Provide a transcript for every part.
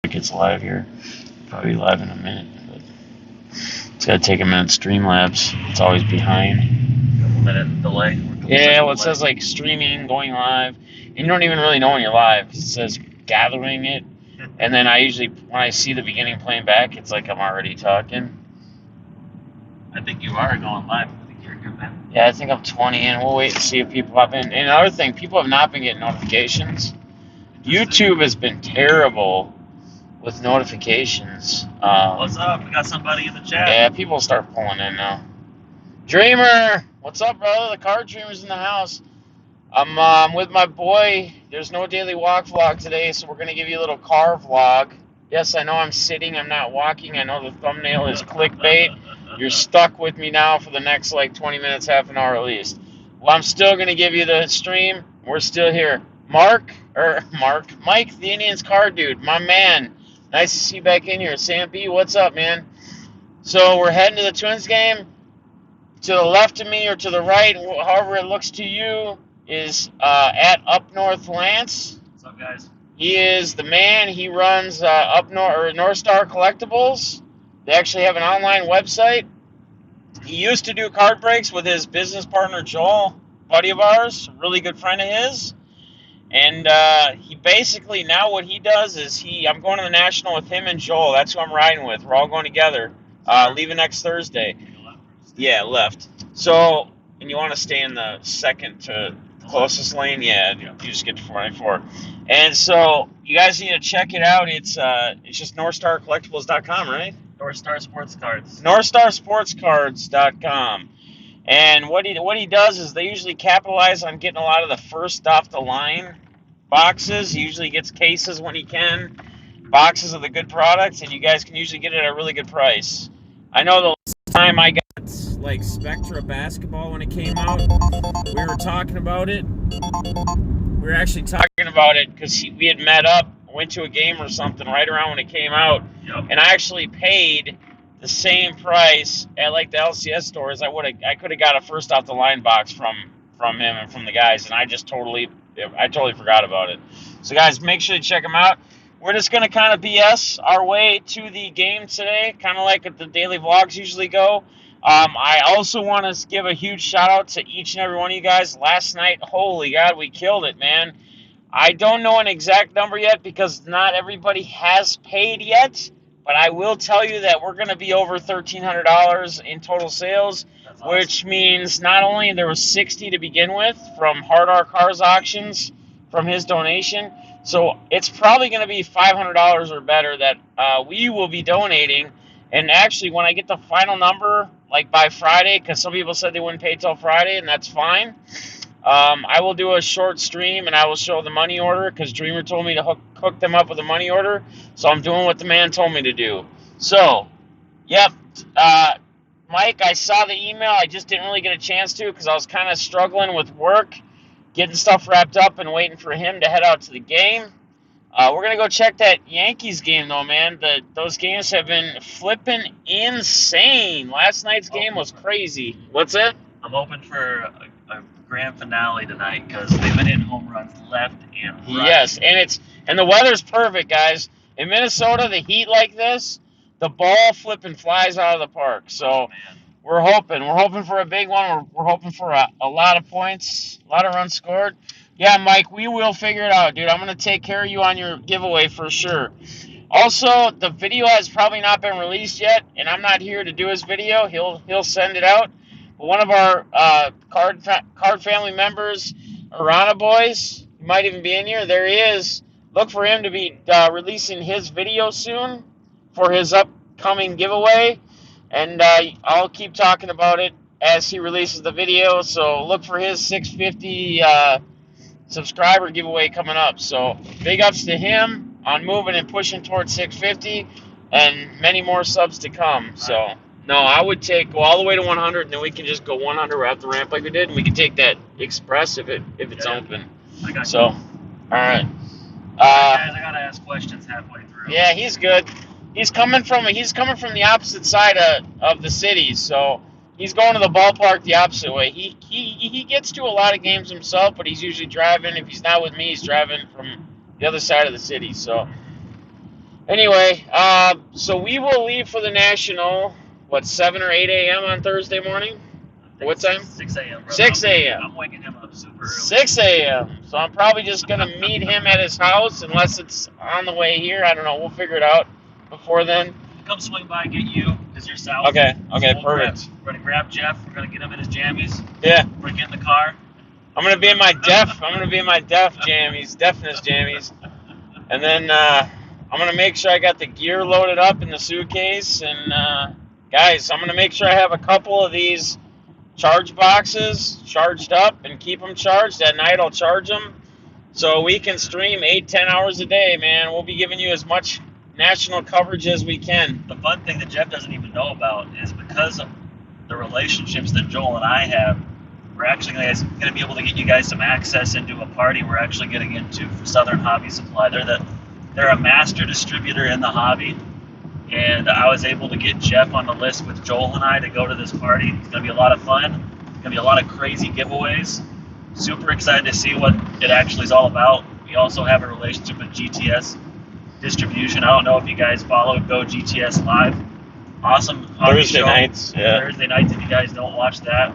it gets live here. Probably live in a minute. But it's got to take a minute. Streamlabs, it's always behind. Minute delay. Yeah, well, it says like streaming, going live, and you don't even really know when you're live because it says gathering it. And then I usually, when I see the beginning playing back, it's like I'm already talking. I think you are going live. I think you're good, man. Yeah, I think I'm 20 in. We'll wait and see if people hop in. And another thing, people have not been getting notifications. YouTube has been terrible with notifications. What's up? We got somebody in the chat. Yeah, people start pulling in now. Dreamer! What's up, brother? The car dreamer's in the house. I'm with my boy. There's no daily walk vlog today, so we're going to give you a little car vlog. Yes, I know I'm sitting. I'm not walking. I know the thumbnail is clickbait. You're stuck with me now for the next, 20 minutes, half an hour at least. Well, I'm still going to give you the stream. We're still here. Mike, the Indians car dude, my man. Nice to see you back in here. Sam P, what's up, man? So we're heading to the Twins game. To the left of me or to the right, however it looks to you, is at Up North Lance. What's up, guys? He is the man. He runs North Star Collectibles. They actually have an online website. He used to do card breaks with his business partner Joel, buddy of ours, a really good friend of his. And he basically, now what he does is I'm going to the National with him and Joel. That's who I'm riding with. We're all going together, leaving next Thursday. Yeah, left. So, and you want to stay in the second to closest lane? Yeah, you just get to 494. And so, you guys need to check it out. It's just NorthstarCollectibles.com, right? North Star Sports Cards. NorthstarSportsCards.com. And what he does is they usually capitalize on getting a lot of the first off the line boxes. He usually gets cases when he can, boxes of the good products, and you guys can usually get it at a really good price. I know the last time I got Spectra basketball when it came out, we were talking about it. We were actually talking about it because we had met up, went to a game or something right around when it came out, and I actually paid the same price at the LCS stores. I could have got a first off the line box from him and from the guys, and I totally forgot about it. So guys, make sure to check them out. We're just going to kind of BS our way to the game today, kind of like the daily vlogs usually go. I also want to give a huge shout out to each and every one of you guys. Last night, holy God, we killed it, man. I don't know an exact number yet because not everybody has paid yet, but I will tell you that we're going to be over $1,300 in total sales, awesome. Which means not only there was 60 to begin with from Hard R Cars Auctions from his donation, so it's probably going to be $500 or better that we will be donating. And actually, when I get the final number, by Friday, because some people said they wouldn't pay till Friday, and that's fine, I will do a short stream, and I will show the money order, because Dreamer told me to hook them up with a money order, so I'm doing what the man told me to do. So, yep, Mike, I saw the email. I just didn't really get a chance to, because I was kind of struggling with work, getting stuff wrapped up and waiting for him to head out to the game. We're going to go check that Yankees game, though, man. Those games have been flipping insane. Last night's game was crazy. What's it? I'm hoping for a grand finale tonight because they've been hitting home runs left and right. Yes, and the weather's perfect, guys. In Minnesota, the heat like this, the ball flipping flies out of the park. So we're hoping for a big one. We're hoping for a lot of points, a lot of runs scored. Yeah, Mike, we will figure it out, dude. I'm going to take care of you on your giveaway for sure. Also, the video has probably not been released yet, and I'm not here to do his video. He'll send it out. But one of our card family members, Arana Boys, he might even be in here. There he is. Look for him to be releasing his video soon for his upcoming giveaway. And I'll keep talking about it as he releases the video. So look for his 650 subscriber giveaway coming up. So big ups to him on moving and pushing towards 650 and many more subs to come. So no, I would go all the way to 100 and then we can just go 100 right up the ramp like we did, and we can take that express if it's open. I got so, all right. Guys, I gotta ask questions halfway through. Yeah, he's good. He's coming from the opposite side of the city, so he's going to the ballpark the opposite way. He gets to a lot of games himself, but he's usually driving. If he's not with me, he's driving from the other side of the city. So, Anyway, so we will leave for the National, 7 or 8 a.m. on Thursday morning? What time? 6 a.m. 6 a.m. I'm waking him up super early. 6 a.m. So I'm probably just going to meet him at his house, unless it's on the way here. I don't know. We'll figure it out before then. Come swing by and get you, because you're south. Okay, So perfect. We're going to grab Jeff. We're going to get him in his jammies. Yeah. We're going to get in the car. I'm going to be in my deafness jammies. And then I'm going to make sure I got the gear loaded up in the suitcase. And guys, I'm going to make sure I have a couple of these charge boxes charged up and keep them charged. At night I'll charge them so we can stream 8-10 hours a day, man. We'll be giving you as much national coverage as we can. The fun thing that Jeff doesn't even know about is because of the relationships that Joel and I have, we're actually going to be able to get you guys some access into a party we're actually getting into for Southern Hobby Supply. They're a master distributor in the hobby, and I was able to get Jeff on the list with Joel and I to go to this party. It's going to be a lot of fun. It's going to be a lot of crazy giveaways. Super excited to see what it actually is all about. We also have a relationship with GTS Distribution. I don't know if you guys follow Go GTS Live. Awesome Thursday nights. Yeah. Thursday nights if you guys don't watch that.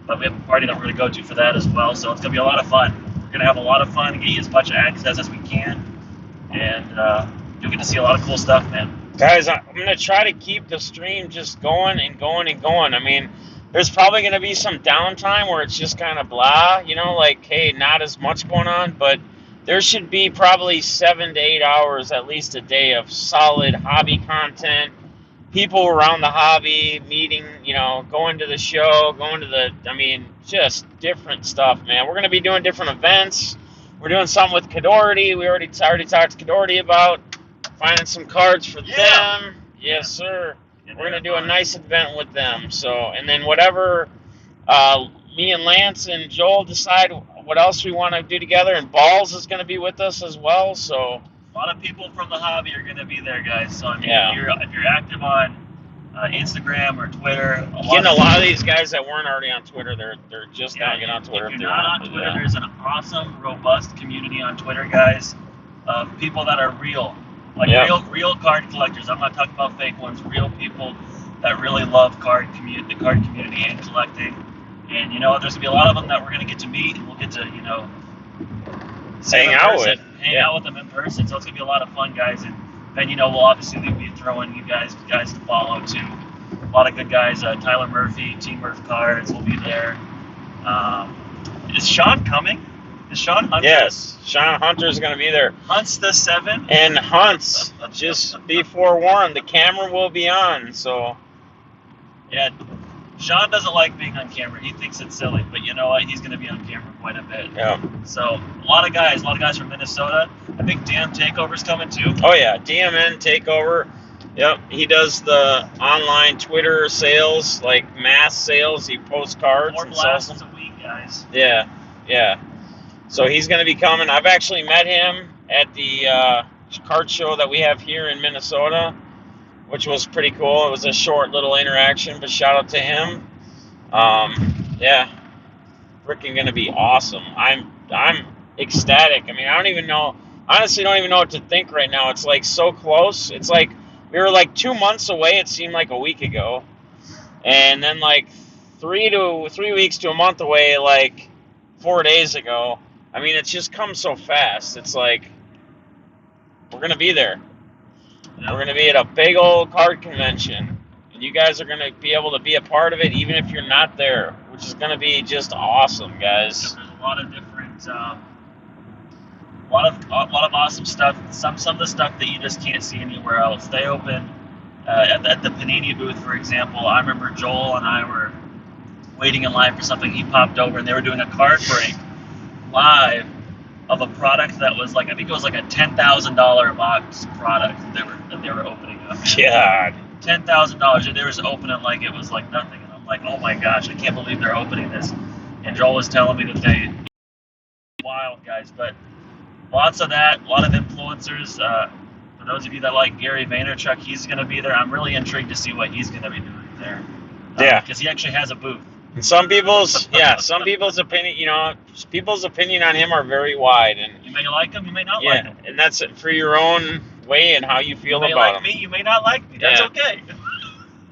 But we have a party that we're going to go to for that as well. So it's going to be a lot of fun. We're going to have a lot of fun and get you as much access as we can. And you'll get to see a lot of cool stuff, man. Guys, I'm going to try to keep the stream just going and going and going. I mean, there's probably going to be some downtime where it's just kind of blah, like, hey, not as much going on. But there should be probably 7 to 8 hours at least a day of solid hobby content. People around the hobby, meeting, going to the show, just different stuff, man. We're going to be doing different events. We're doing something with Cadority. We already talked to Cadority about finding some cards for them. Yes, sir. We're going to do a nice event with them. So, and then whatever me and Lance and Joel decide what else we want to do together, and Balls is going to be with us as well, so... A lot of people from the hobby are going to be there, guys. So, I mean, if you're active on Instagram or Twitter... A lot of these guys that weren't already on Twitter, they're just now getting on Twitter. If you're not on Twitter, there's an awesome, robust community on Twitter, guys, of people that are real. Real card collectors. I'm not talking about fake ones. Real people that really love the card community and collecting. And, there's going to be a lot of them that we're going to get to meet, and we'll get to, hang out with them in person. So it's going to be a lot of fun, guys. And then, we'll obviously be throwing you guys to follow, too. A lot of good guys. Tyler Murphy, Team Murph Cards will be there. Is Sean coming? Is Sean Hunter? Yes, Sean Hunter's going to be there. Hunts the 7. And Hunts, just be forewarned, the camera will be on, so... Yeah, Sean doesn't like being on camera. He thinks it's silly, but you know what? He's going to be on camera quite a bit. Yeah. So, a lot of guys from Minnesota. I think DM Takeover's coming too. Oh, yeah, DMN Takeover. Yep, he does the online Twitter sales, like mass sales. He posts cards More and sells them. blasts a week, guys. Yeah. So he's going to be coming. I've actually met him at the card show that we have here in Minnesota, which was pretty cool. It was a short little interaction, but shout out to him. Yeah, freaking going to be awesome. I'm ecstatic. I mean, honestly don't even know what to think right now. It's like so close. It's like we were like 2 months away. It seemed like a week ago. And then like 3 weeks to a month away, like 4 days ago. I mean, it's just come so fast. It's like we're going to be there. We're going to be at a big old card convention, and you guys are going to be able to be a part of it, even if you're not there, which is going to be just awesome, guys. There's a lot of different, a lot of awesome stuff. Some of the stuff that you just can't see anywhere else. They open at the Panini booth, for example. I remember Joel and I were waiting in line for something. He popped over, and they were doing a card break live of a product that was like, I think it was like a $10,000 box product that they were opening up. God. $10,000. They were just opening like it was like nothing. And I'm like, oh my gosh, I can't believe they're opening this. And Joel was telling me that they wild, guys. But lots of that, a lot of influencers. For those of you that like Gary Vaynerchuk, he's going to be there. I'm really intrigued to see what he's going to be doing there. Yeah. Because he actually has a booth. And some people's opinion, people's opinion on him are very wide, and you may like him, you may not like him. And that's for your own weigh in how you feel you may about like them. me, you may not like me. That's Yeah. okay.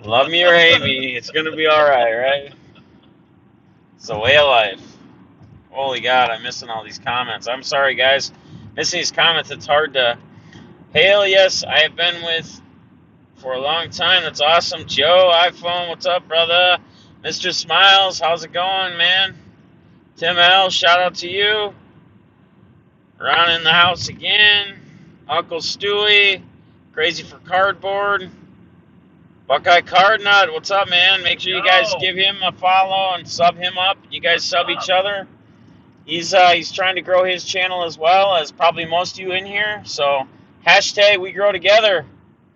Love me or hate me, it's gonna be all right? It's the way of life. Holy God, I'm missing all these comments. I'm sorry, guys. Missing these comments, it's hard to. Hail, yes, I have been with for a long time. That's awesome. Joe, iPhone, what's up, brother? Mr. Smiles, how's it going, man? Tim L, shout out to you. Ron in the house again. Uncle Stewie, crazy for cardboard. Buckeye Card Nut, what's up, man? Make sure you guys give him a follow and sub him up. You guys sub each other. He's trying to grow his channel as well as probably most of you in here. So hashtag we grow together.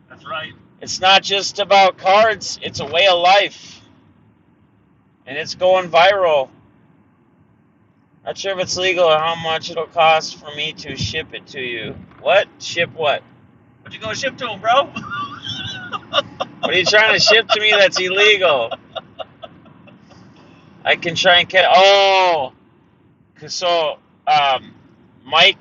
That's right. It's not just about cards. It's a way of life. And it's going viral. Not sure if it's legal or how much it'll cost for me to ship it to you. What? Ship what? What you gonna ship to him, bro? What are you trying to ship to me that's illegal? I can try and catch. Oh, so Mike,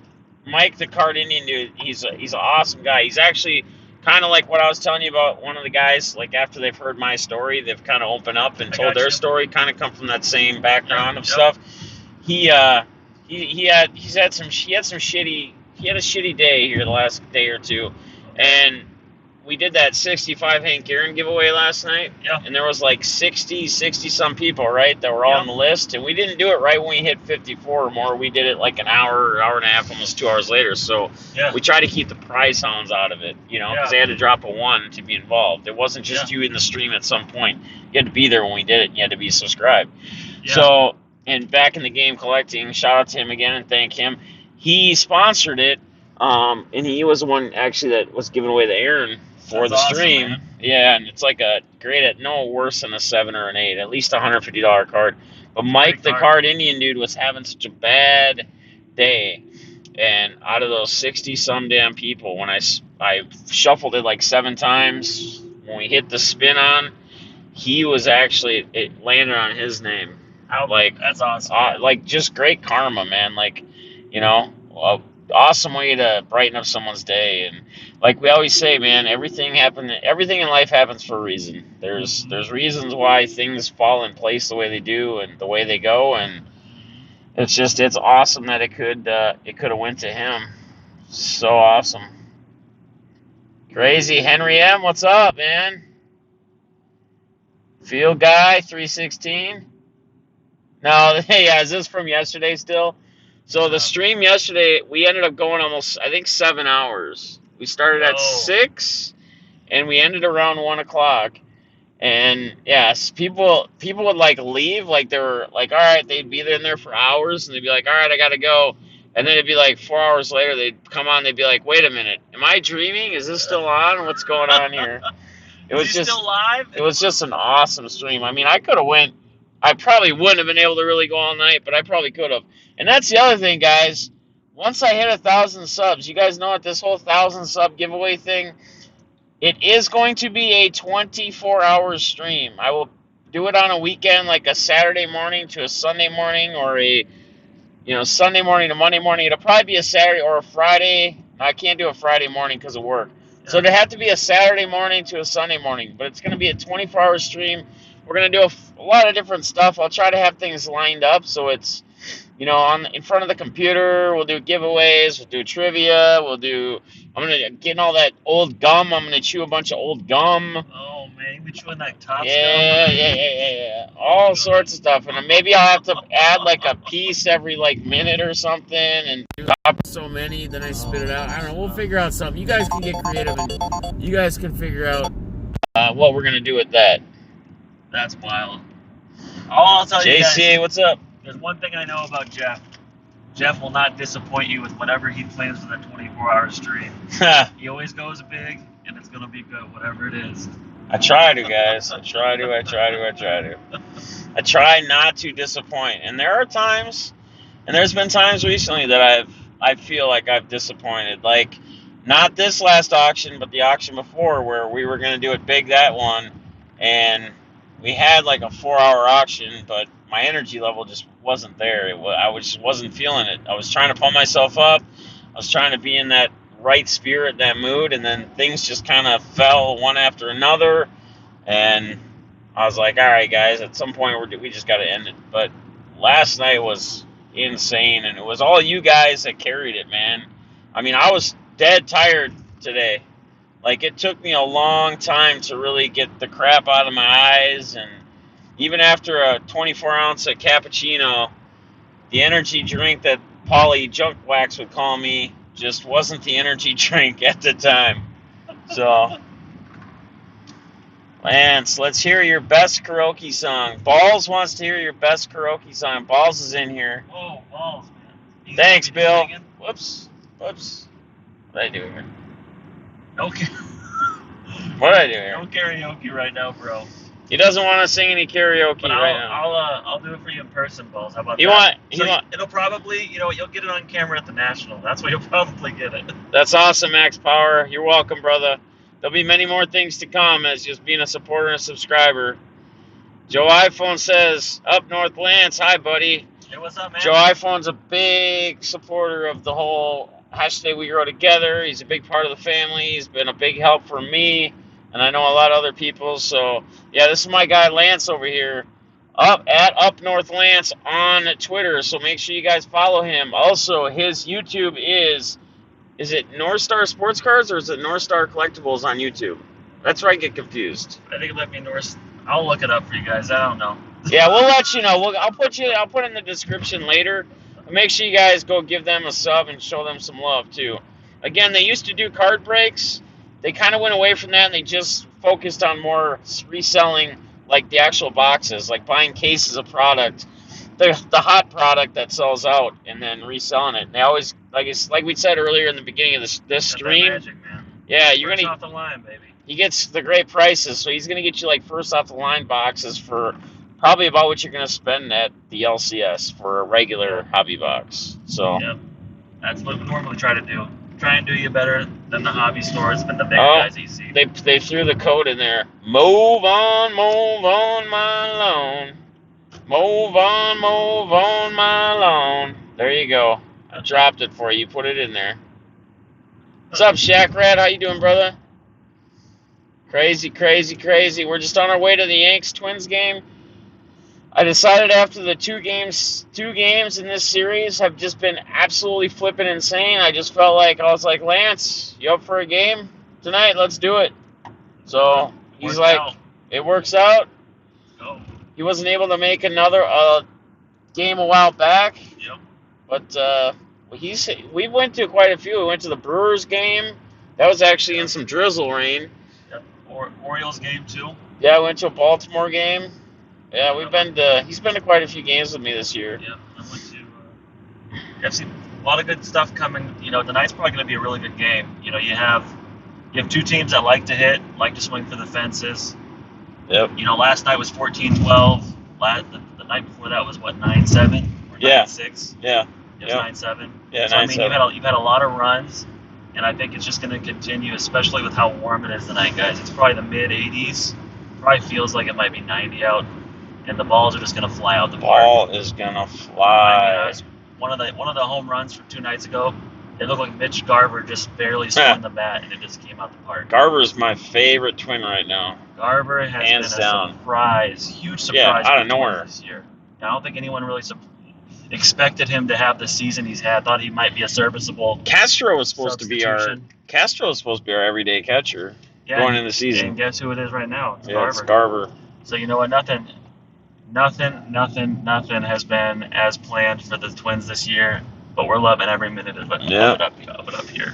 the card Indian dude, he's an awesome guy. He's actually kind of like what I was telling you about one of the guys. Like after they've heard my story, they've kind of opened up and told their story. Kind of come from that same background of stuff. He had a shitty day here the last day or two, and we did that 65 Hank Aaron giveaway last night. Yeah. And there was like 60 some people, right, that were all on the list. And we didn't do it right when we hit 54 or more. We did it like an hour and a half, almost 2 hours later. So we tried to keep the prize hounds out of it, because they had to drop a 1 to be involved. It wasn't just you in the stream at some point. You had to be there when we did it. And you had to be subscribed. Yeah. So, and back in the game collecting, shout out to him again and thank him. He sponsored it. And he was the one actually that was giving away the Aaron for the stream. Awesome, yeah, and it's like a grade at no worse than a 7 or an 8, at least a $150 card. But Mike, the card Indian dude, was having such a bad day, and out of those 60 some damn people, when I shuffled it like 7 times, when we hit the spin on, he was actually, it landed on his name. Like that's awesome. Like just great karma, man. Like, awesome way to brighten up someone's day. And like we always say, man, everything in life happens for a reason. There's reasons why things fall in place the way they do and the way they go, and it's awesome that it could have went to him. So awesome. Crazy Henry M, what's up, man? Field guy 316. No, yeah, is this from yesterday still? So the stream yesterday, we ended up going almost, I think, 7 hours. We started at 6, and we ended around 1 o'clock. And yes, people would like leave, like they were like, all right, they'd be in there for hours, and they'd be like, all right, I gotta go. And then it'd be like 4 hours later, they'd come on, they'd be like, wait a minute, am I dreaming? Is this still on? What's going on here? It was just still live. It was just an awesome stream. I mean, I could have went. I probably wouldn't have been able to really go all night, but I probably could have. And that's the other thing, guys. Once I hit 1,000 subs, you guys know what this whole 1,000 sub giveaway thing, it is going to be a 24-hour stream. I will do it on a weekend, like a Saturday morning to a Sunday morning, or a Sunday morning to Monday morning. It'll probably be a Saturday or a Friday. I can't do a Friday morning because of work. So it'll have to be a Saturday morning to a Sunday morning, but it's going to be a 24-hour stream. We're going to do a lot of different stuff. I'll try to have things lined up so it's, in front of the computer. We'll do giveaways. We'll do trivia. I'm going to get all that old gum. I'm going to chew a bunch of old gum. Oh, man, you be chewing that top gum? Yeah. All sorts of stuff. And maybe I'll have to add like a piece every minute or something and drop so many, then I spit it out. I don't know. We'll figure out something. You guys can get creative and you guys can figure out what we're going to do with that. That's wild. I'll tell you guys. JCA, what's up? There's one thing I know about Jeff. Jeff will not disappoint you with whatever he plans for that 24-hour stream. He always goes big, and it's going to be good, whatever it is. I try to, guys. I try to. I try not to disappoint. And there are times, and there's been times recently that I feel like I've disappointed. Like, not this last auction, but the auction before where we were going to do it big, that one, and we had like a 4-hour auction, but my energy level just wasn't there. I just wasn't feeling it. I was trying to pull myself up. I was trying to be in that right spirit, that mood, and then things just kind of fell one after another, and I was like, all right, guys, at some point we just got to end it. But last night was insane, and it was all you guys that carried it, man. I mean, I was dead tired today. Like, it took me a long time to really get the crap out of my eyes, and even after a 24-ounce of cappuccino, the energy drink that Paulie Junkwax would call me just wasn't the energy drink at the time. So, Lance, let's hear your best karaoke song. Balls wants to hear your best karaoke song. Balls is in here. Whoa, Balls, man. Thanks, Bill. Whoops. What did I do here? Okay. What did I do here? No karaoke right now, bro. He doesn't want to sing any karaoke But right now. I'll do it for you in person, Balls. How about that? It'll probably, you'll get it on camera at the National. That's where you'll probably get it. That's awesome, Max Power. You're welcome, brother. There'll be many more things to come as just being a supporter and a subscriber. Joe iPhone says, up North Lance. Hi, buddy. Hey, what's up, man? Joe iPhone's a big supporter of the whole hashtag We Grow Together. He's a big part of the family. He's been a big help for me, and I know a lot of other people. So, yeah, this is my guy Lance over here, Up North Lance on Twitter. So make sure you guys follow him. Also, his YouTube is it North Star Sports Cards or is it North Star Collectibles on YouTube? That's where I get confused. I think it might be North. I'll look it up for you guys. I don't know. Yeah, we'll let you know. I'll put it in the description later. Make sure you guys go give them a sub and show them some love too. Again, they used to do card breaks. They kind of went away from that and they just focused on more reselling, like the actual boxes, like buying cases of product, the hot product that sells out, and then reselling it. And they always, like we said earlier in the beginning of this stream. Magic, man. Yeah, you're First gonna off the line, baby. He gets the great prices, so he's gonna get you like first off the line boxes for probably about what you're gonna spend at the LCS for a regular hobby box. So yep, that's what we normally try to do. Try and do you better than the hobby stores and the big guys you see. They threw the code in there. Move on, my lawn. Move on, my lawn. There you go. I dropped it for you. Put it in there. What's up, Shaq Rat? How you doing, brother? Crazy. We're just on our way to the Yanks-Twins game. I decided after the two games in this series have just been absolutely flipping insane. I just felt like, I was like, Lance, you up for a game tonight? Let's do it. So he's like, it works out. Go. He wasn't able to make another game a while back. Yep. But we went to quite a few. We went to the Brewers game. That was actually in some drizzle rain. Yep. Orioles game too. Yeah, I went to a Baltimore game. Yeah, he's been to quite a few games with me this year. Yeah, I went to. I've seen a lot of good stuff coming. Tonight's probably going to be a really good game. You have two teams that like to hit, like to swing for the fences. Yep. Last night was 14-12. The night before that was what, 9-7 or 9-6. Yeah. It was 9-7. Yeah, so 9-7. You've had a lot of runs, and I think it's just going to continue, especially with how warm it is tonight, guys. It's probably the mid 80s. Probably feels like it might be 90 out. And the balls are just going to fly out the park. Ball is going to fly. One of the home runs from 2 nights ago, it looked like Mitch Garver just barely swung the bat, and it just came out the park. Garver's my favorite Twin right now. Garver has Hands been down. A surprise, huge surprise out of nowhere this year. I don't think anyone really expected him to have the season he's had. Thought he might be a serviceable. Castro was supposed to be our everyday catcher going into the season. And guess who it is right now? It's Garver. So you know what? Nothing has been as planned for the Twins this year, but we're loving every minute of it up here.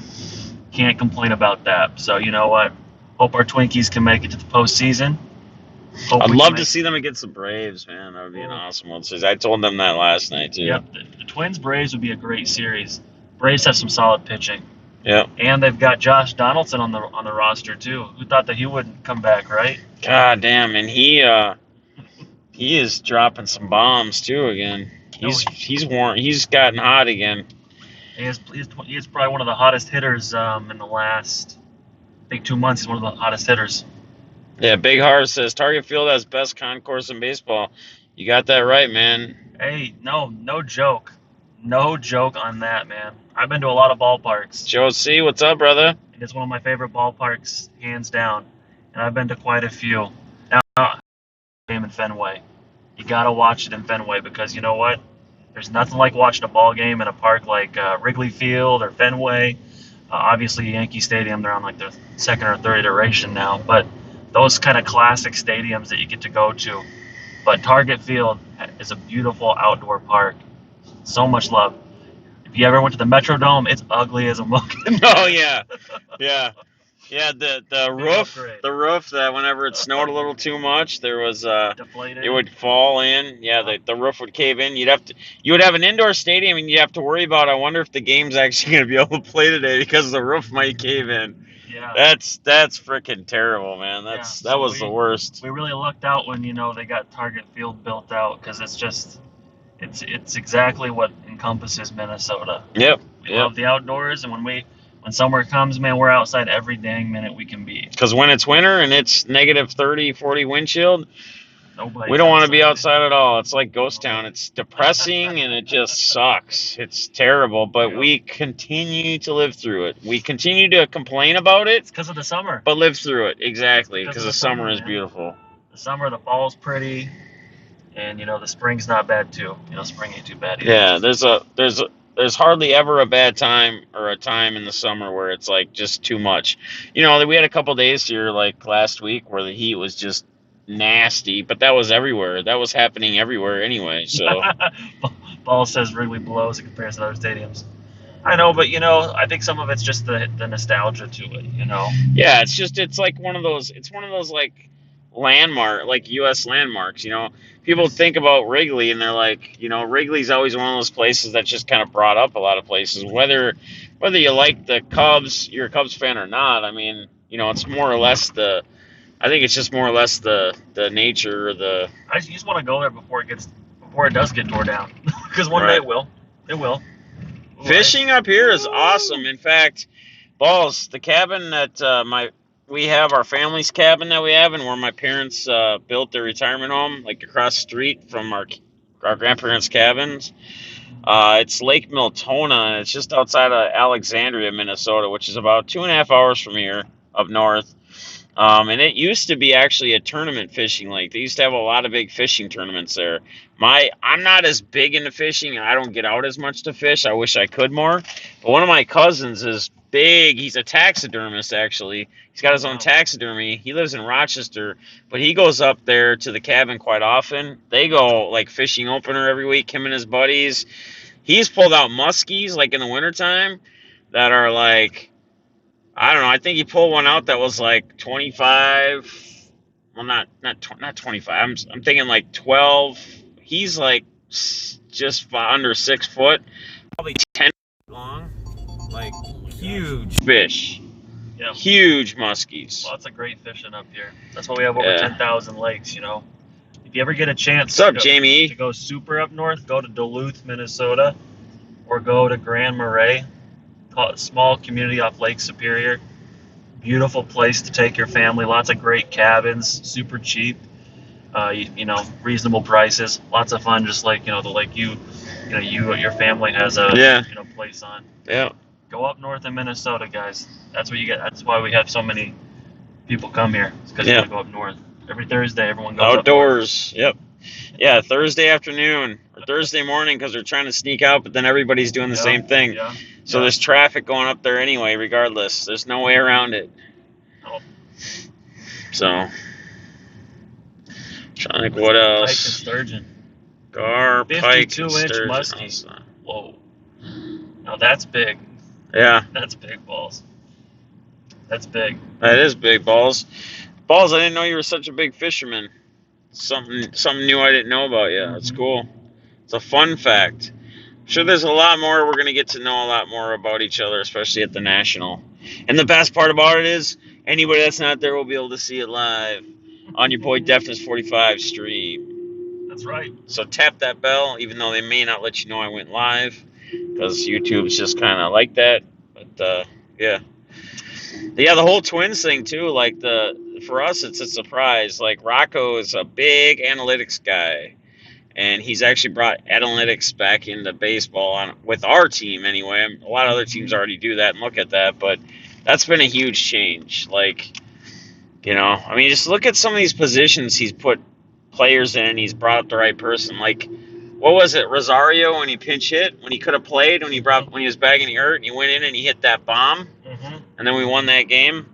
Can't complain about that. So you know what? Hope our Twinkies can make it to the postseason. I'd love to see them against the Braves, man. That would be an awesome one. I told them that last night too. Yep, the Twins-Braves would be a great series. Braves have some solid pitching. Yep. And they've got Josh Donaldson on the roster too. Who thought that he wouldn't come back, right? God damn, and he is dropping some bombs too again. He's warm. He's gotten hot again. He is probably one of the hottest hitters in the last, I think, 2 months. He's one of the hottest hitters. Yeah, Big Hard says Target Field has best concourse in baseball. You got that right, man. Hey, no joke. No joke on that, man. I've been to a lot of ballparks, Joe C, what's up, brother? and it's one of my favorite ballparks, hands down. And I've been to quite a few. Now, game in Fenway. You gotta watch it in Fenway because you know what? There's nothing like watching a ball game in a park like Wrigley Field or Fenway. Obviously, Yankee Stadium, they're on like their second or third iteration now, but those kind of classic stadiums that you get to go to. But Target Field is a beautiful outdoor park. So much love. If you ever went to the Metrodome, it's ugly as a muck. Oh yeah, yeah, yeah. The roof that whenever it snowed a little too much, there was Deflated. it would fall in. Yeah, the roof would cave in. You would have an indoor stadium, and you'd have to worry about. I wonder if the game's actually going to be able to play today because the roof might cave in. Yeah. That's freaking terrible, man. Yeah, That so was the worst. We really lucked out when they got Target Field built out because it's exactly what encompasses Minnesota. Yep. We love the outdoors, and when summer comes, man, we're outside every dang minute we can be. Because when it's winter and it's negative 30, 40 wind chill, Nobody's we don't want to be outside at all. It's like ghost town. It's depressing and it just sucks. It's terrible, but we continue to live through it. We continue to complain about it. It's because of the summer. But live through it, exactly, because the summer summer is beautiful. The summer, the fall's pretty, and the spring's not bad too. Spring ain't too bad either. Yeah, there's hardly ever a bad time or a time in the summer where it's like just too much. We had a couple days here like last week where the heat was just nasty, but that was everywhere. That was happening everywhere anyway. So Ball says Wrigley blows in comparison to other stadiums. I know, but I think some of it's just the nostalgia to it. Yeah, it's like one of those like U.S. landmarks. People think about Wrigley and they're like, Wrigley's always one of those places that's just kind of brought up a lot of places. Whether you like the Cubs, you're a Cubs fan or not. I mean, it's more or less I think it's just more or less the nature or the. I just want to go there before it does get tore down, because one day it will. It will. Fishing up here is awesome. In fact, Balls, the cabin that we have, our family's cabin that we have, and where my parents built their retirement home, like across the street from our grandparents' cabins. It's Lake Miltona, and it's just outside of Alexandria, Minnesota, which is about 2.5 hours from here up north. And it used to be actually a tournament fishing lake. They used to have a lot of big fishing tournaments there. I'm not as big into fishing, and I don't get out as much to fish. I wish I could more. But one of my cousins is big. He's a taxidermist, actually. He's got his own taxidermy. He lives in Rochester, but he goes up there to the cabin quite often. They go like fishing opener every week, him and his buddies. He's pulled out muskies like in the wintertime that are like, I don't know. I think he pulled one out that was like 25. Well, not 25. I'm thinking like 12. He's like just under 6 foot, probably 10 feet long, like huge fish. Yeah. Huge muskies. Lots of great fishing up here. That's why we have over 10,000 lakes. If you ever get a chance Jamie? To go super up north, go to Duluth, Minnesota, or go to Grand Marais. Small community off Lake Superior. Beautiful place to take your family. Lots of great cabins, super cheap. Reasonable prices. Lots of fun, just like the lake your family has a place on. Yeah. Go up north in Minnesota, guys. That's what you get. That's why we have so many people come here. It's because you gotta go up north. Every Thursday, everyone goes outdoors. Yep. Yeah, Thursday afternoon or Thursday morning because they're trying to sneak out, but then everybody's doing the same thing. Yeah. So there's traffic going up there anyway, regardless. There's no way around it. Oh. So, trying to think what else. Pike and sturgeon. Gar, pike, 52-inch muskie. Whoa. Now that's big. Yeah. That's big balls. That's big. That is big balls. Balls, I didn't know you were such a big fisherman. Something new I didn't know about you. That's cool. It's a fun fact. I'm sure there's a lot more. We're going to get to know a lot more about each other, especially at the National. And the best part about it is anybody that's not there will be able to see it live on your boy Deafness 45 stream. That's right. So tap that bell, even though they may not let you know I went live, because YouTube's just kind of like that. But yeah, the whole Twins thing too. Like for us, it's a surprise. Like Rocco is a big analytics guy, and he's actually brought analytics back into baseball with our team anyway. A lot of other teams already do that and look at that, but that's been a huge change. Like, I mean, just look at some of these positions he's put players in. He's brought up the right person. Like, what was it, Rosario, when he pinch hit, when he could have played, when he was bagging the hurt, and he went in and he hit that bomb, and then we won that game.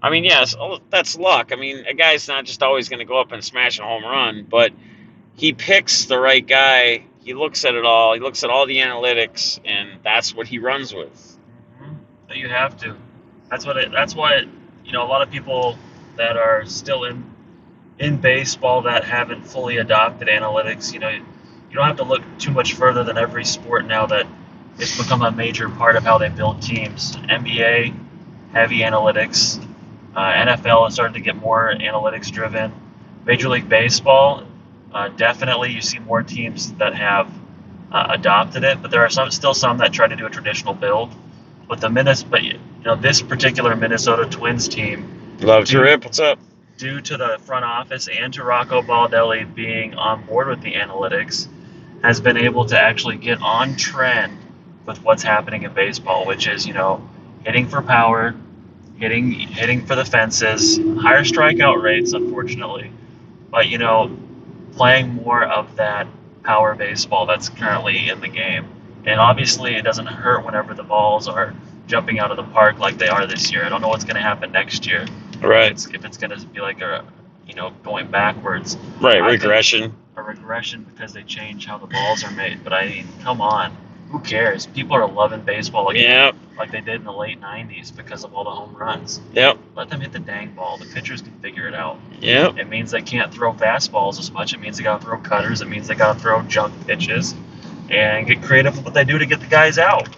I mean, yes, that's luck. I mean, a guy's not just always going to go up and smash a home run, but he picks the right guy. He looks at it all. He looks at all the analytics, and that's what he runs with. But you have to. That's why a lot of people that are still in baseball that haven't fully adopted analytics, you don't have to look too much further than every sport now that it's become a major part of how they build teams. NBA, heavy analytics. NFL has started to get more analytics driven. Major League Baseball, definitely you see more teams that have adopted it, but there are still some that try to do a traditional build. But this particular Minnesota Twins team, love to rip. What's up? Due to the front office and to Rocco Baldelli being on board with the analytics, has been able to actually get on trend with what's happening in baseball, which is hitting for power, hitting for the fences, higher strikeout rates, unfortunately, but playing more of that power baseball that's currently in the game. And obviously, it doesn't hurt whenever the balls are jumping out of the park like they are this year. I don't know what's going to happen next year. Right. If it's going to be like going backwards. Right, regression. A regression because they change how the balls are made. But I mean, come on. Who cares? People are loving baseball again, like they did in the late 90s because of all the home runs. Yep. Let them hit the dang ball. The pitchers can figure it out. Yep. It means they can't throw fastballs as much. It means they got to throw cutters. It means they got to throw junk pitches and get creative with what they do to get the guys out.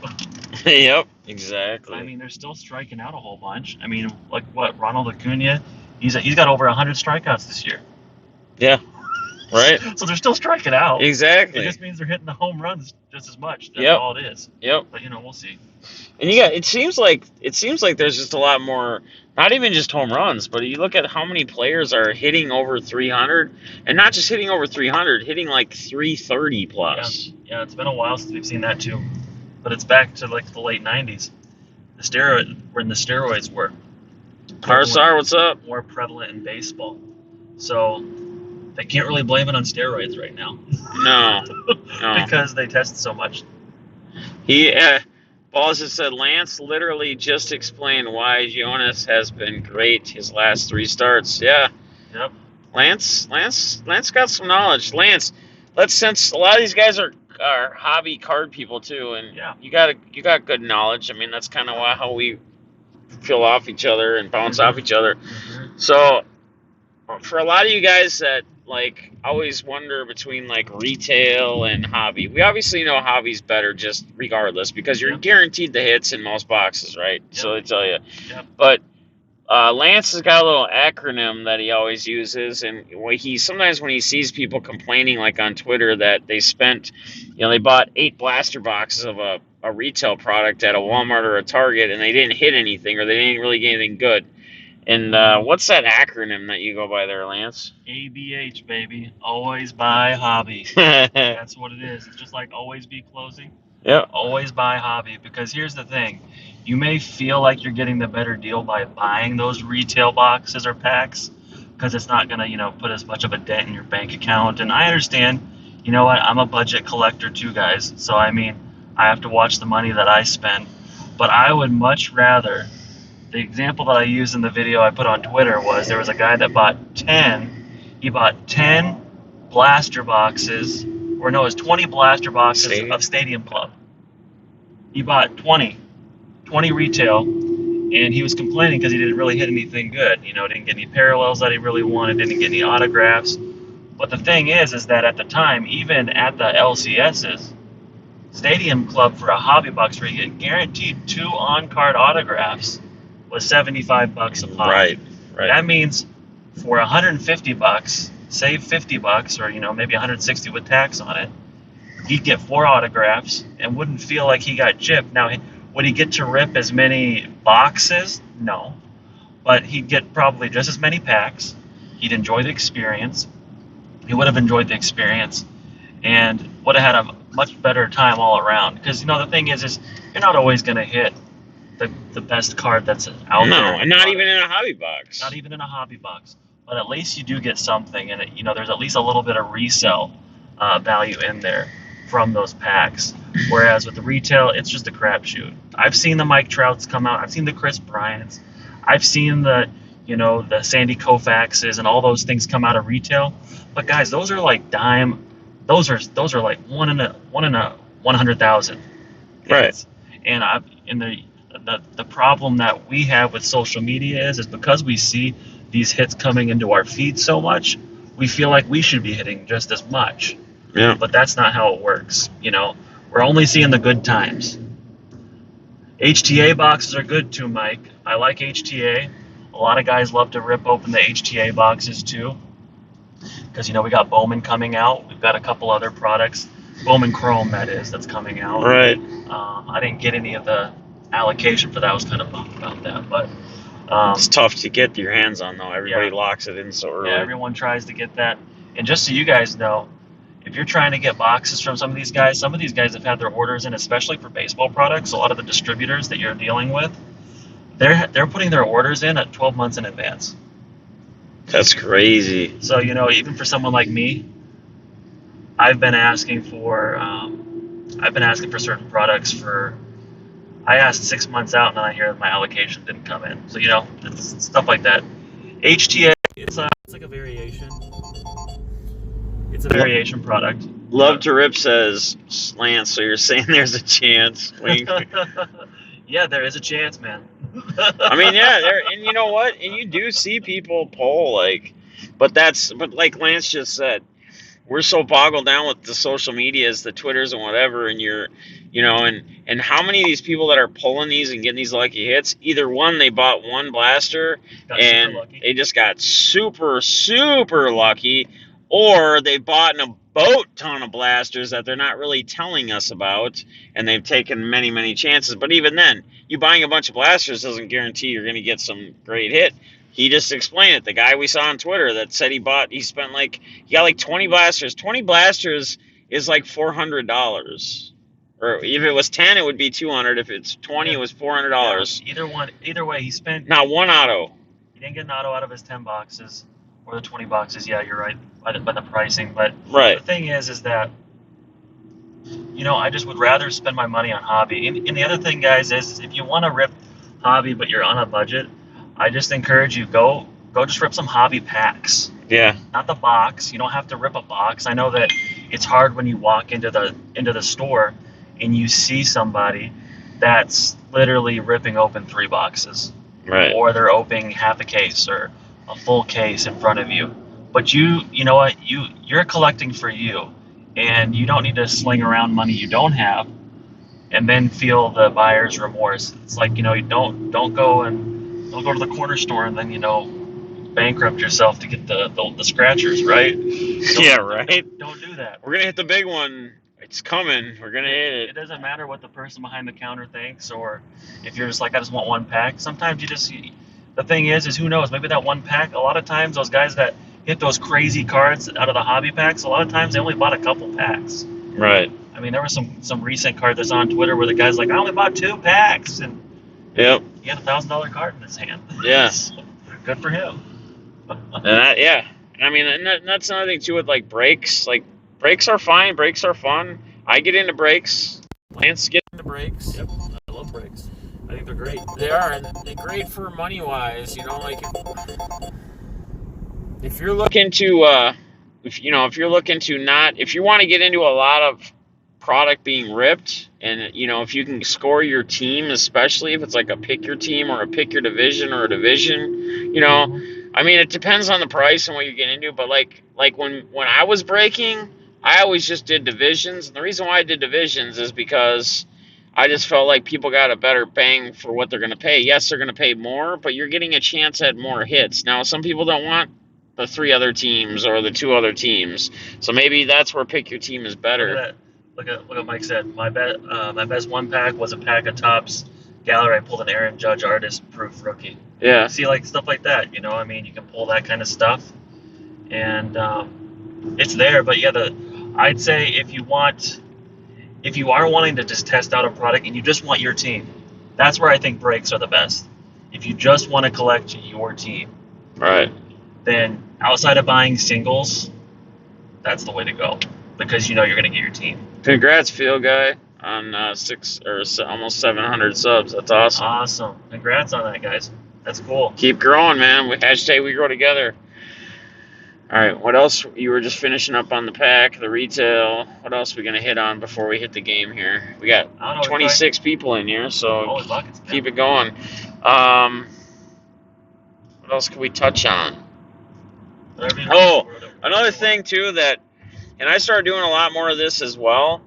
Yep, exactly. I mean, they're still striking out a whole bunch. I mean, like what, Ronald Acuna? He's got over 100 strikeouts this year. Yeah. Right. So they're still striking out. Exactly. It just means they're hitting the home runs just as much. That's all it is. Yep. But we'll see. And it seems like there's just a lot more, not even just home runs, but you look at how many players are hitting over 300, and not just hitting over 300, hitting like 330 plus. Yeah, it's been a while since we've seen that too. But it's back to like the late 90s. When the steroids were. Parsar, what's up? More prevalent in baseball. So they can't really blame it on steroids right now. No. Because they test so much. Balls has said Lance literally just explained why Jonas has been great his last 3 starts. Yeah. Yep. Lance got some knowledge. Lance, since a lot of these guys are hobby card people too, and you got good knowledge. I mean, that's kind of how we feel off each other and bounce off each other. Mm-hmm. So for a lot of you guys that like always wonder between like retail and hobby, we obviously know hobby's better just regardless because you're guaranteed the hits in most boxes, right? Yep. So they tell you. Yep. But Lance has got a little acronym that he always uses, and sometimes when he sees people complaining like on Twitter that they spent, they bought 8 blaster boxes of a retail product at a Walmart or a Target and they didn't hit anything or they didn't really get anything good. And what's that acronym that you go by there, Lance? ABH, baby. Always buy hobby. That's what it is. It's just like always be closing. Yeah. Always buy hobby. Because here's the thing. You may feel like you're getting the better deal by buying those retail boxes or packs because it's not going to, put as much of a dent in your bank account. And I understand, you know what, I'm a budget collector too, guys. So, I mean, I have to watch the money that I spend. But I would much rather... The example that I used in the video I put on Twitter was there was a guy that bought 10 blaster boxes, or no, it was 20 blaster boxes of Stadium Club. He bought 20 retail, and he was complaining because he didn't really hit anything good. Didn't get any parallels that he really wanted, didn't get any autographs. But the thing is that at the time, even at the LCSs, Stadium Club for a hobby box where you get guaranteed 2 on-card autographs was $75 a pop. Right. That means for $150, save $50, or maybe $160 with tax on it, he'd get 4 autographs and wouldn't feel like he got gypped. Now, would he get to rip as many boxes? No, but he'd get probably just as many packs. He'd enjoy the experience. He would have enjoyed the experience, and would have had a much better time all around. Because the thing is you're not always going to hit the best card that's out there. No, and not even in a hobby box. Not even in a hobby box. But at least you do get something, and there's at least a little bit of resale value in there from those packs. Whereas with the retail, it's just a crapshoot. I've seen the Mike Trouts come out. I've seen the Chris Bryants. I've seen the Sandy Koufaxes and all those things come out of retail. But guys, those are like dime. Those are like one in a 100,000. Right. And the problem that we have with social media is because we see these hits coming into our feed so much, we feel like we should be hitting just as much. Yeah. But that's not how it works. We're only seeing the good times. HTA boxes are good too, Mike. I like HTA. A lot of guys love to rip open the HTA boxes too, because we got Bowman coming out. We've got a couple other products, Bowman Chrome that's coming out. Right. I didn't get any of the allocation for that. I was kind of bummed about that, but it's tough to get your hands on though. Everybody locks it in so early. Yeah, everyone tries to get that. And just so you guys know, if you're trying to get boxes from some of these guys have had their orders in, especially for baseball products. A lot of the distributors that you're dealing with, they're putting their orders in at 12 months in advance. That's crazy. So even for someone like me, I've been asking for certain products I asked 6 months out, and then I hear that my allocation didn't come in. So it's stuff like that. HTA, it's like a variation. It's a variation product. Love to Rip says, Lance, so you're saying there's a chance? Yeah, there is a chance, man. I mean, yeah, and you know what? And you do see people poll, but like Lance just said, we're so boggled down with the social medias, the Twitters and whatever, and and how many of these people that are pulling these and getting these lucky hits, either one, they bought one blaster and they just got super, super lucky, or they bought in a boat ton of blasters that they're not really telling us about, and they've taken many, many chances. But even then, you buying a bunch of blasters doesn't guarantee you're going to get some great hit. He just explained it. The guy we saw on Twitter that said he got 20 blasters. 20 blasters is like $400. Or if it was 10, it would be 200. If it's 20, it was $400. Yeah, either way, he spent not one auto. He didn't get an auto out of his 10 boxes or the 20 boxes. Yeah, you're right by the pricing. But right. The thing is that I just would rather spend my money on hobby. And the other thing, guys, is if you want to rip hobby but you're on a budget, I just encourage you, go just rip some hobby packs. Yeah. Not the box. You don't have to rip a box. I know that it's hard when you walk into the store and you see somebody that's literally ripping open 3 boxes. Right. Or they're opening half a case or a full case in front of you. But you know what? You're collecting for you, and you don't need to sling around money you don't have and then feel the buyer's remorse. It's like, you don't go to the corner store and then bankrupt yourself to get the scratchers, right? Yeah, right. Don't do that. We're gonna hit the big one. It's coming. We're gonna hit it. It doesn't matter what the person behind the counter thinks, or if you're just like, I just want one pack. Sometimes the thing is who knows? Maybe that one pack. A lot of times those guys that hit those crazy cards out of the hobby packs, a lot of times they only bought a couple packs. Right. I mean, there was some recent card that's on Twitter where the guy's like, I only bought 2 packs, and yep, he had a $1,000 card in his hand. Yes. Good for him. Yeah. I mean, and that's another thing too with like breaks. Like breaks are fine. Breaks are fun. I get into breaks. Lance get into breaks. Yep, I love breaks. I think they're great. They are, and they're great for money wise. Like if you're looking to, if you want to get into a lot of product being ripped, and if you can score your team, especially if it's like a pick your team or a pick your division or a division, I mean, it depends on the price and what you're getting into. But like when I was breaking, I always just did divisions. And the reason why I did divisions is because I just felt like people got a better bang for what they're going to pay. Yes, they're going to pay more, but you're getting a chance at more hits. Now, some people don't want the 3 other teams or the 2 other teams, so maybe that's where pick your team is better. Look at what Mike said. My best one pack was a pack of Topps Gallery. I pulled an Aaron Judge artist proof rookie. Yeah. See, like stuff like that. I mean, you can pull that kind of stuff, and it's there. But yeah, I'd say if you are wanting to just test out a product and you just want your team, that's where I think breaks are the best. If you just want to collect your team, Right. then outside of buying singles, that's the way to go because you know you're going to get your team. Congrats, Field Guy, on almost 700 subs. That's awesome. Awesome. Congrats on that, guys. That's cool. Keep growing, man. Hashtag we grow together. All right, what else? You were just finishing up on the pack, the retail. What else are we going to hit on before we hit the game here? We got 26 people in here, so keep it going. What else can we touch on? Oh, another thing, too, and I started doing a lot more of this as well.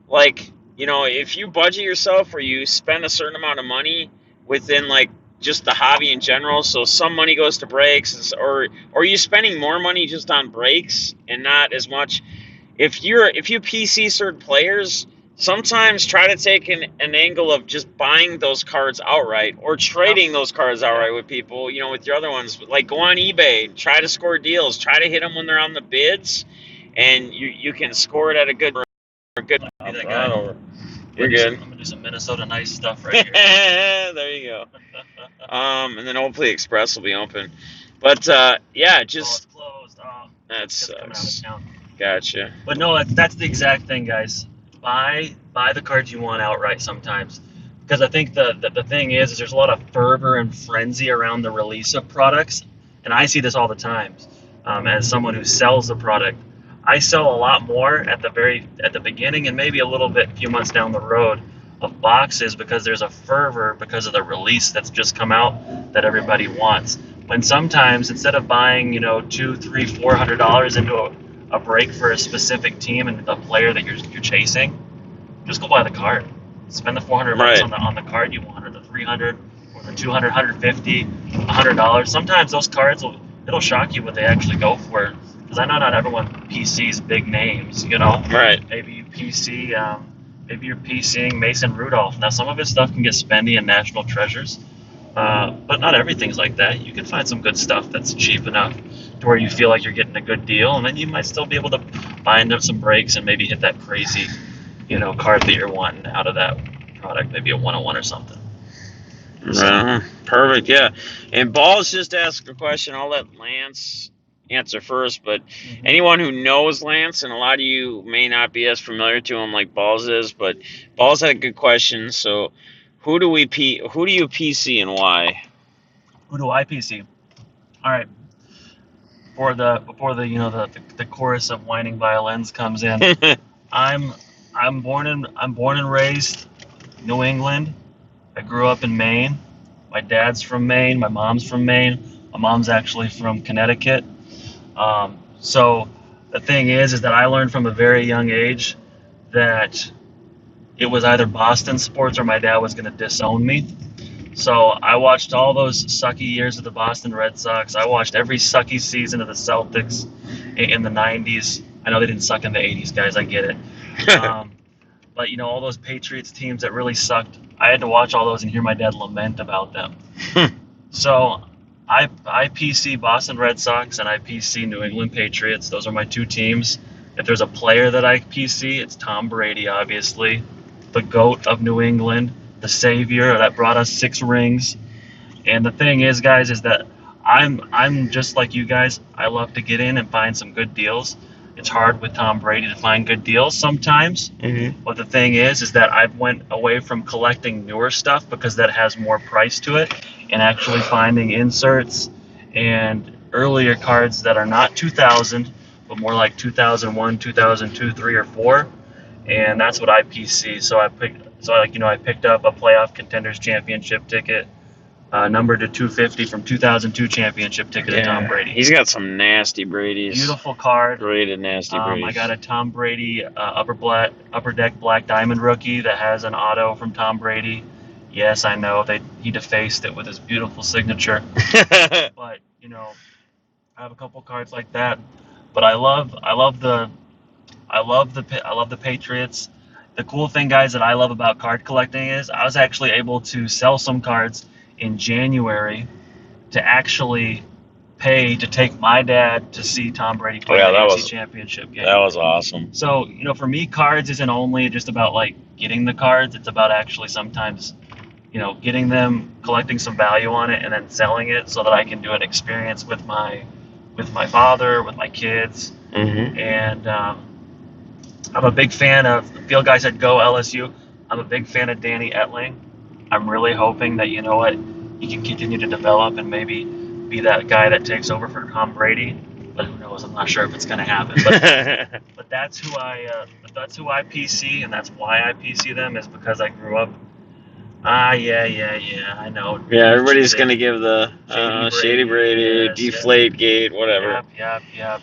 Like, if you budget yourself or you spend a certain amount of money within, like, just the hobby in general, so some money goes to breaks, or you spending more money just on breaks and not as much. If you PC certain players, sometimes try to take an angle of just buying those cards outright or trading those cards outright with people, with your other ones. Like, go on eBay, try to score deals, try to hit them when they're on the bids, and you can score it at a good. You're good. I'm gonna do some Minnesota nice stuff right here. There you go. And then hopefully Express will be open. But yeah, just it's closed. That sucks. Gotcha. But no, that's the exact thing, guys. Buy the cards you want outright sometimes, because I think the thing is there's a lot of fervor and frenzy around the release of products, and I see this all the time. As someone who sells the product, I sell a lot more at the beginning and maybe a few months down the road of boxes because there's a fervor because of the release that's just come out that everybody wants. When sometimes instead of buying $200, $300, $400 into a break for a specific team and the player that you're chasing, just go buy the card. Spend the $400 right. on the card you want, or the $300, or the $200, $150, $100. Sometimes those cards it'll shock you what they actually go for. Because I know not everyone PCs big names, Right. Maybe you're PCing Mason Rudolph. Now some of his stuff can get spendy and national treasures, but not everything's like that. You can find some good stuff that's cheap enough to where you feel like you're getting a good deal, and then you might still be able to find up some breaks and maybe hit that crazy, card that you're wanting out of that product, maybe a 101 or something. Perfect, yeah. And Balls just asked a question. I'll let Lance answer first, but anyone who knows Lance, and a lot of you may not be as familiar to him like Balls is, but Balls had a good question. So who do you PC and why? Who do I PC? All right. Before the chorus of whining violins comes in, I'm born and raised New England. I grew up in Maine. My dad's from Maine. My mom's from Maine. My mom's actually from Connecticut. So the thing is that I learned from a very young age that it was either Boston sports or my dad was going to disown me. So I watched all those sucky years of the Boston Red Sox. I watched every sucky season of the Celtics in the 90s. I know they didn't suck in the 80s, guys. I get it. But, all those Patriots teams that really sucked, I had to watch all those and hear my dad lament about them. So I PC Boston Red Sox and I PC New England Patriots. Those are my two teams. If there's a player that I PC, it's Tom Brady, obviously. The GOAT of New England, the savior that brought us 6 rings. And the thing is, guys, is that I'm just like you guys. I love to get in and find some good deals. It's hard with Tom Brady to find good deals sometimes. Mm-hmm. But the thing is that I've went away from collecting newer stuff because that has more price to it, and actually finding inserts and earlier cards that are not 2000, but more like 2001, 2002, 3, or 4. And that's what I PC. So I picked up a playoff contenders championship ticket, numbered to 250 from 2002 championship ticket to Tom Brady. He's got some nasty Brady's. Beautiful card. Rated nasty Brady's. I got a Tom Brady upper deck black diamond rookie that has an auto from Tom Brady. Yes, I know he defaced it with his beautiful signature. But I have a couple cards like that. But I love the Patriots. The cool thing, guys, that I love about card collecting is I was actually able to sell some cards in January to actually pay to take my dad to see Tom Brady play the AFC Championship game. That was awesome. So, for me, cards isn't only just about like getting the cards. It's about actually sometimes, getting them, collecting some value on it, and then selling it so that I can do an experience with my father, with my kids. Mm-hmm. And I'm a big fan of the field guys at Go LSU. I'm a big fan of Danny Etling. I'm really hoping that, he can continue to develop and maybe be that guy that takes over for Tom Brady. But who knows? I'm not sure if it's going to happen. But that's who I PC, and that's why I PC them, is because I grew up. Yeah, I know. Yeah, everybody's going to give the Shady Brady, Deflate Gate, whatever. Yep.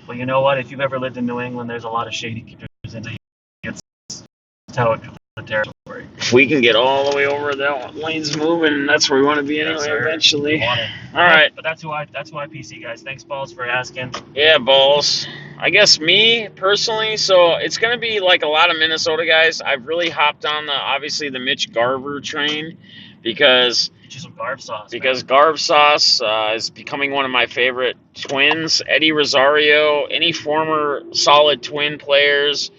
Well, you know what? If you've ever lived in New England, there's a lot of shady characters in it. That's how it comes to the territory. If we can get all the way over that lane's moving, that's where we want to be anyway, eventually. All right. But that's who I PC, guys. Thanks, Balls, for asking. Yeah, Balls. I guess me, personally, so it's going to be like a lot of Minnesota guys. I've really hopped on obviously the Mitch Garver train because some Garv sauce. Because Garv sauce is becoming one of my favorite twins. Eddie Rosario, any former solid twin players,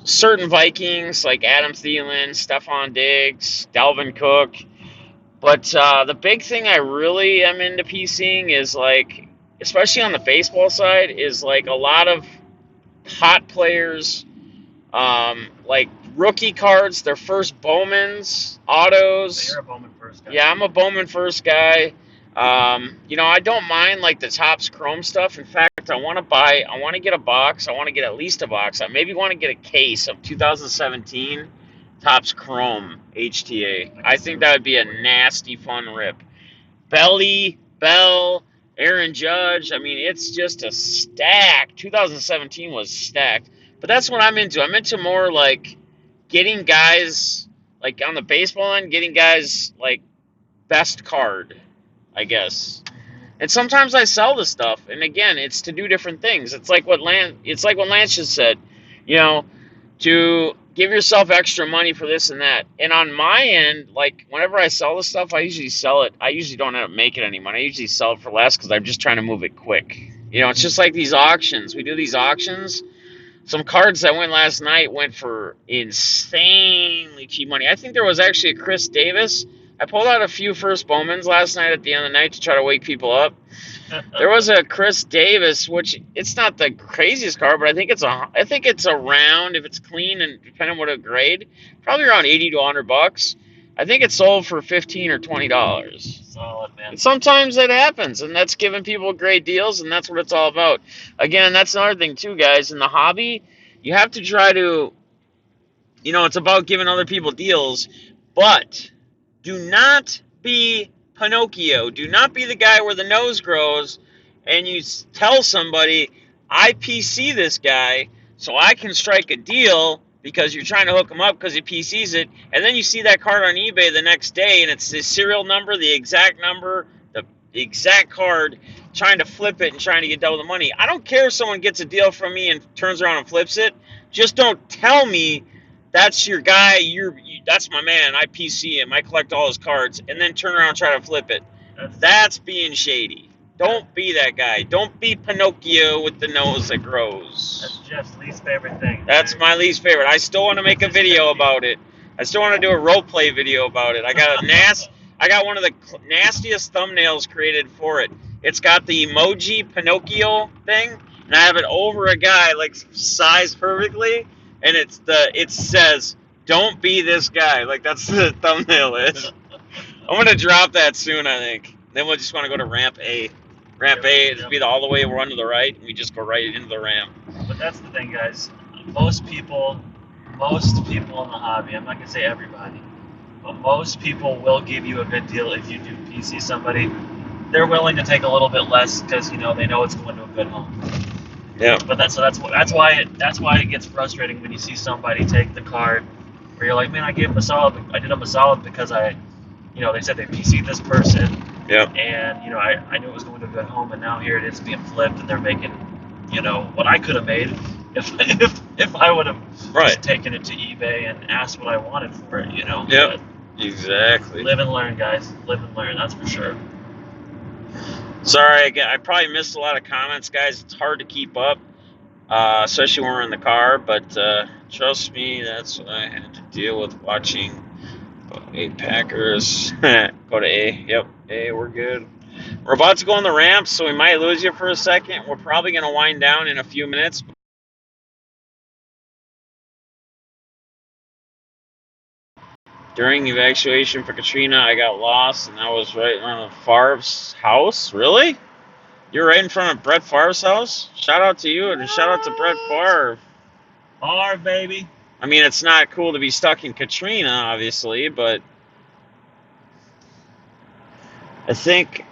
certain Vikings like Adam Thielen, Stephon Diggs, Dalvin Cook. But the big thing I really am into PCing is like, especially on the baseball side, is like a lot of hot players, like rookie cards, their first Bowmans, autos. So you're a Bowman first guy. Yeah, I'm a Bowman first guy. I don't mind like the Topps Chrome stuff. In fact, I want to get a box. I want to get at least a box. I maybe want to get a case of 2017 Topps Chrome HTA. I think that would be a nasty fun rip. Belly, Bell, Aaron Judge. I mean, it's just a stack. 2017 was stacked. But that's what I'm into. I'm into more like getting guys, like on the baseball end, getting guys like best card, I guess. And sometimes I sell the stuff. And again, it's to do different things. It's like what Lance just said, to give yourself extra money for this and that. And on my end, like whenever I sell the stuff, I usually sell it. I usually don't end up making any money. I usually sell it for less because I'm just trying to move it quick. It's just like these auctions. We do these auctions. Some cards that went last night went for insanely cheap money. I think there was actually a Chris Davis. I pulled out a few first Bowmans last night at the end of the night to try to wake people up. There was a Chris Davis, which it's not the craziest card, but I think it's around, if it's clean and depending on what a grade, probably around $80 to $100. I think it sold for $15 or $20. Solid, man. And sometimes that happens, and that's giving people great deals, and that's what it's all about. Again, that's another thing too, guys. In the hobby, you have to try to, it's about giving other people deals, but do not be Pinocchio. Do not be the guy where the nose grows and you tell somebody, I PC this guy so I can strike a deal because you're trying to hook him up because he PCs it, and then you see that card on eBay the next day and it's the serial number, the exact card, trying to flip it and trying to get double the money. I don't care if someone gets a deal from me and turns around and flips it. Just don't tell me that's your guy, that's my man, I PC him, I collect all his cards, and then turn around and try to flip it. That's being shady. Don't be that guy. Don't be Pinocchio with the nose that grows. That's Jeff's least favorite thing. That's my least favorite. I still want to make a video about it. I still want to do a role play video about it. I got one of the nastiest thumbnails created for it. It's got the emoji Pinocchio thing, and I have it over a guy like sized perfectly. And it says, don't be this guy. Like, that's the thumbnail is. I'm going to drop that soon, I think. Then we'll just want to go to ramp A. Ramp A is be all the way run to the right, and we just go right into the ramp. But that's the thing, guys. Most people in the hobby, I'm not going to say everybody, but most people will give you a good deal if you do PC somebody. They're willing to take a little bit less because, they know it's going to a good home. Yeah. But that's why it gets frustrating when you see somebody take the card where you're like, man, I did them a solid because they said they PC'd this person. Yeah. And I knew it was going to a good home, and now here it is being flipped, and they're making what I could have made if I would have just taken it to eBay and asked what I wanted for it. Yep. Exactly. Live and learn, guys. Live and learn. That's for sure. Sorry, I probably missed a lot of comments, guys. It's hard to keep up, especially when we're in the car. But trust me, that's what I had to deal with watching A Packers. Go to A. Yep, A. We're good. We're about to go on the ramp, so we might lose you for a second. We're probably going to wind down in a few minutes. During evacuation for Katrina, I got lost, and I was right in front of Favre's house. Really? You're right in front of Brett Favre's house? Shout out to you, and shout out to Brett Favre. Favre, baby. I mean, it's not cool to be stuck in Katrina, obviously, but I think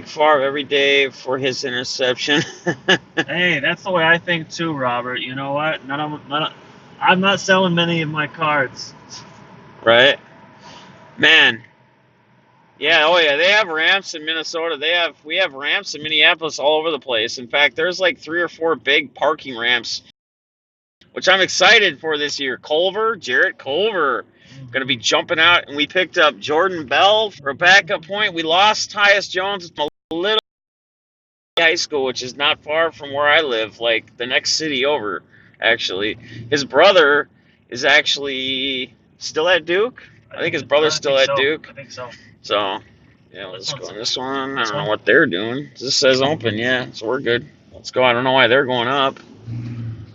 Favre every day for his interception. Hey, that's the way I think too, Robert. You know what? I'm not selling many of my cards. Right? Man. Yeah, oh yeah, they have ramps in Minnesota. We have ramps in Minneapolis all over the place. In fact, there's like 3 or 4 big parking ramps, which I'm excited for this year. Jarrett Culver, going to be jumping out, and we picked up Jordan Bell for a backup point. We lost Tyus Jones from a little high school, which is not far from where I live, like the next city over, actually. His brother is actually still at Duke. I think his brother's still at Duke. I think so. So, yeah, let's go on this one. I don't know what they're doing. This says open, yeah, so we're good. Let's go. I don't know why they're going up.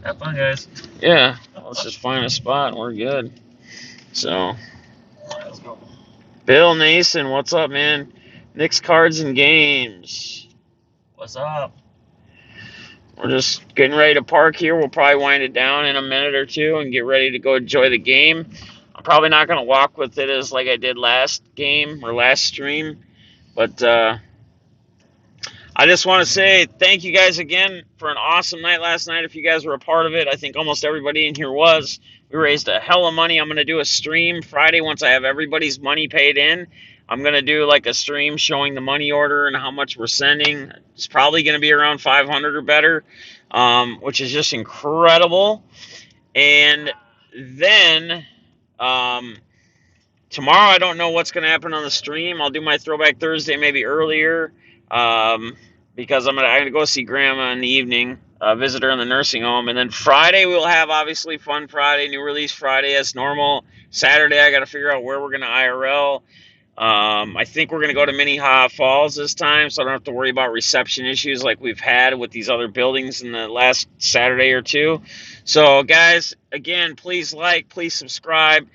Have fun, guys. Yeah, let's just find a spot and we're good. So, Let's go. Bill Nason, what's up, man? Nick's Cards and Games. What's up? We're just getting ready to park here. We'll probably wind it down in a minute or two and get ready to go enjoy the game. I'm probably not going to walk with it as like I did last game or last stream. But I just want to say thank you guys again for an awesome night last night. If you guys were a part of it, I think almost everybody in here was. We raised a hell of money. I'm going to do a stream Friday once I have everybody's money paid in. I'm going to do like a stream showing the money order and how much we're sending. It's probably going to be around 500 or better, which is just incredible. And then tomorrow, I don't know what's going to happen on the stream. I'll do my Throwback Thursday maybe earlier because I'm gonna go see Grandma in the evening, visit her in the nursing home. And then Friday, we'll have obviously Fun Friday, New Release Friday as normal. Saturday, I got to figure out where we're going to IRL. I think we're going to go to Minnehaha Falls this time, so I don't have to worry about reception issues like we've had with these other buildings in the last Saturday or two. So, guys, again, please like, please subscribe.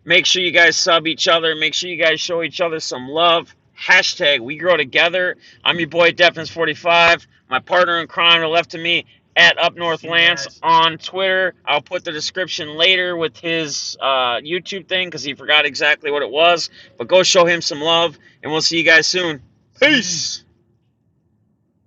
Make sure you guys sub each other. Make sure you guys show each other some love. Hashtag We Grow Together. I'm your boy, Defness45. My partner in crime to the left of me, at Up North Lance on Twitter. I'll put the description later with his YouTube thing because he forgot exactly what it was. But go show him some love, and we'll see you guys soon. Peace.